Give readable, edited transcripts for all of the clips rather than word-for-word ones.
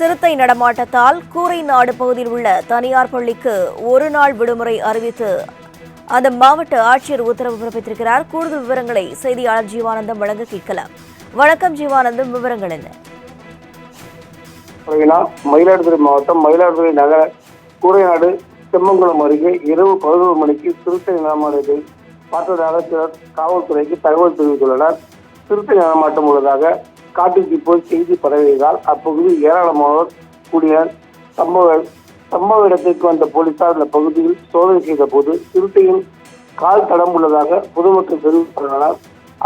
சிறுத்தை நடமாட்டத்தால் கூரைநாடு பகுதியில் உள்ள தனியார் பள்ளிக்கு ஒரு நாள் விடுமுறை அறிவித்து அந்த மாவட்ட ஆட்சியர் உத்தரவு பிறப்பித்திருக்கிறார். கூடுதல் விவரங்களை செய்தியாளர் ஜீவானந்தம் வழங்க கேட்கலாம். வணக்கம் ஜீவானந்தம், விவரங்கள் என்ன? மயிலாடுதுறை மாவட்டம் மயிலாடுதுறை நகர கூரைநாடு செம்மங்குளம் அருகே இரவு 11 மணிக்கு சிறுத்தை நடமாட்டத்தை பார்த்ததாக சிலர் காவல்துறைக்கு தகவல் தெரிவித்துள்ளனர். சிறுத்தை நடமாட்டம் உள்ளதாக காட்டுக்கு போய் செய்தி பரவியதால் அப்பகுதியில் ஏராளமானோர் கூடினர். சம்பவ இடத்திற்கு வந்த போலீசார் இந்த பகுதியில் சோதனை செய்த போது சிறுத்தையின் கால் தடம் உள்ளதாக பொதுமக்கள் தெரிவித்துள்ளனர்.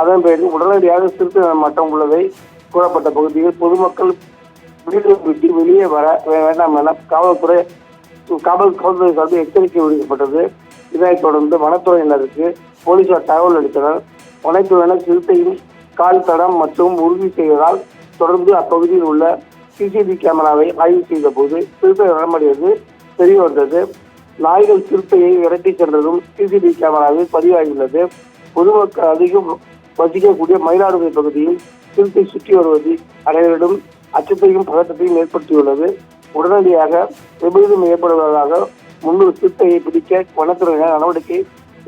அதன் பேரில் உடனடியாக சிறுத்தை நடமாட்டம் உள்ளதை கூறப்பட்ட பகுதியில் பொதுமக்கள் வீடுகளை விட்டு வெளியே வர வேண்டாம் என காவல்துறை சார்பில் எச்சரிக்கை விடுக்கப்பட்டது. இதனைத் தொடர்ந்து வனத்துறையினருக்கு போலீசார் தகவல் அளித்தனர். வனத்துறையினர் சிறுத்தையின் கால் தடம் மற்றும் உறுதி செய்வதால் தொடர்ந்து அப்பகுதியில் உள்ள சிசிடிவி கேமராவை ஆய்வு செய்த போது சிறுத்தை நடமாடியது தெரிய வந்தது. நாய்கள் சிறுத்தையை விரட்டி சென்றதும் சிசிடிவி கேமராவில் பதிவாகியுள்ளது. பொதுமக்கள் அதிகம் வசிக்கக்கூடிய மயிலாடுதுறை பகுதியில் சிறுத்தை சுற்றி வருவது அனைவரிடம் அச்சத்தையும் பதட்டத்தையும் ஏற்படுத்தியுள்ளது. உடனடியாக விபரீதம் ஏற்படுவதாக முன்னூறு சிறுத்தையை பிடிக்க வனத்துறையினர் நடவடிக்கை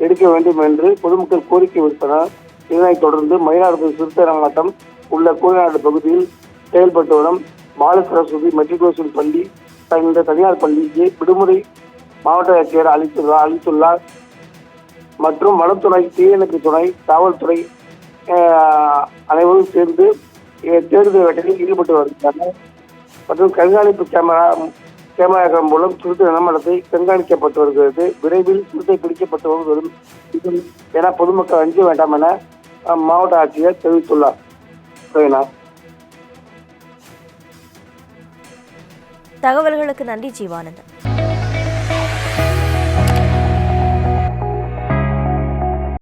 எடுக்க வேண்டும் என்று பொதுமக்கள் கோரிக்கை விடுத்தனர். இதனைத் தொடர்ந்து மயிலாடுதுறை சிறுத்தை நடமாட்டம் உள்ள கூரைநாடு பகுதியில் செயல்பட்டு வரும் பாலசரஸ்வதி மெட்ரிகுலேஷன் பள்ளி இந்த தனியார் பள்ளிக்கு விடுமுறை மாவட்ட ஆட்சியர் அளித்துள்ளார். மற்றும் வனத்துறை, தீயணைப்பு துறை, காவல்துறை அனைவரும் சேர்ந்து தேடுதல் வேட்டையில் ஈடுபட்டு வருகின்றனர். மற்றும் கண்காணிப்பு கேமரா மூலம் சிறுத்தை நடமாட்டத்தை கண்காணிக்கப்பட்டு வருகிறது. விரைவில் சிறுத்தை பிடிக்கப்பட்டு வரும் என பொதுமக்கள் அஞ்ச வேண்டாம் என மாவட்ட ஆட்சியர் தெரிவித்துள்ளார். தகவல்களுக்கு நன்றி ஜீவானந்தன்.